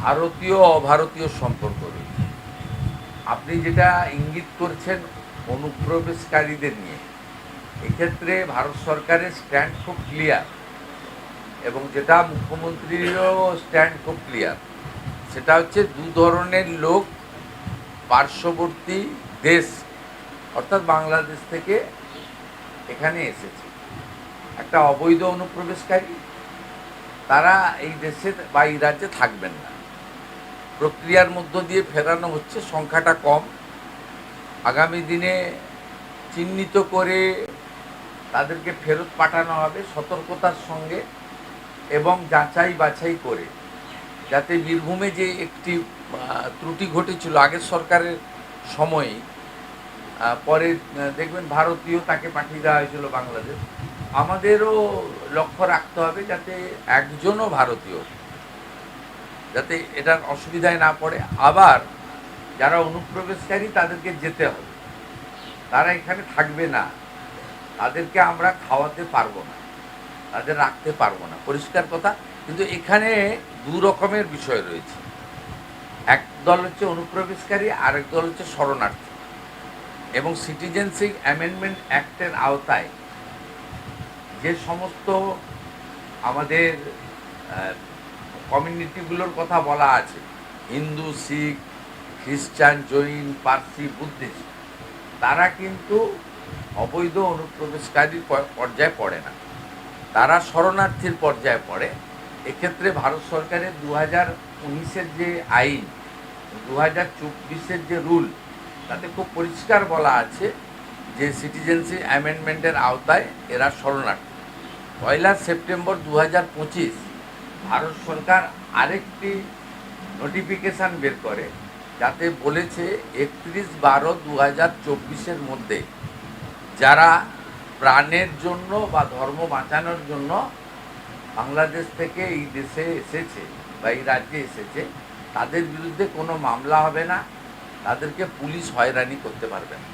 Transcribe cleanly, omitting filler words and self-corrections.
ভারতীয় অভারতীয় সম্পর্ক রয়েছে। আপনি যেটা ইঙ্গিত করছেন অনুপ্রবেশকারীদের নিয়ে, এক্ষেত্রে ভারত সরকারের স্ট্যান্ড খুব ক্লিয়ার, এবং যেটা মুখ্যমন্ত্রীরও স্ট্যান্ড খুব ক্লিয়ার। সেটা হচ্ছে দু ধরনের লোক পার্শ্ববর্তী দেশ অর্থাৎ বাংলাদেশ থেকে এখানে এসেছে। একটা অবৈধ অনুপ্রবেশকারী, তারা এই দেশে বা এই রাজ্যে থাকবেন না, প্রক্রিয়ার মধ্য দিয়ে ফেরানো হচ্ছে, সংখ্যাটা কম। আগামী দিনে চিহ্নিত করে তাদেরকে ফেরত পাঠানো হবে সতর্কতার সঙ্গে এবং যাচাই বাছাই করে, যাতে বীরভূমে যে একটি ত্রুটি ঘটেছিল আগের সরকারের সময়ে, পরে দেখবেন ভারতীয় তাকে পাঠিয়ে দেওয়া হয়েছিল বাংলাদেশ। আমাদেরও লক্ষ্য রাখতে হবে যাতে একজনও ভারতীয় যাতে এটার অসুবিধায় না পড়ে। আবার যারা অনুপ্রবেশকারী তাদেরকে যেতে হবে, তারা এখানে থাকবে না, তাদেরকে আমরা খাওয়াতে পারবো না, তাদের রাখতে পারবো না, পরিষ্কার কথা। কিন্তু এখানে দু রকমের বিষয় রয়েছে। এক দল হচ্ছে অনুপ্রবেশকারী, আরেক দল হচ্ছে শরণার্থী। এবং সিটিজেনশিপ অ্যামেন্ডমেন্ট অ্যাক্টের আওতায় যে সমস্ত আমাদের কমিউনিটিগুলোর কথা বলা আছে, হিন্দু, শিখ, খ্রিস্টান, জৈন, পার্সি, বুদ্ধিস্ট, তারা কিন্তু অবৈধ অনুপ্রবেশকারীর পর্যায়ে পড়ে না, তারা শরণার্থীর পর্যায়ে পড়ে। এক্ষেত্রে ভারত সরকারের 2019-এর যে আইন, 2024-এর যে রুল, তাতে খুব পরিষ্কার বলা আছে যে সিটিজেনশিপ অ্যামেন্ডমেন্টের আওতায় এরা শরণার্থী। 1 সেপ্টেম্বর 2025 ভারত সরকার আরেকটি নোটিফিকেশান বের করে, যাতে বলেছে 31/12/2024-এর মধ্যে যারা প্রাণের জন্য বা ধর্ম বাঁচানোর জন্য বাংলাদেশ থেকে এই দেশে এসেছে বা এই রাজ্যে এসেছে, তাদের বিরুদ্ধে কোনো মামলা হবে না, তাদেরকে পুলিশ হয়রানি করতে পারবে না।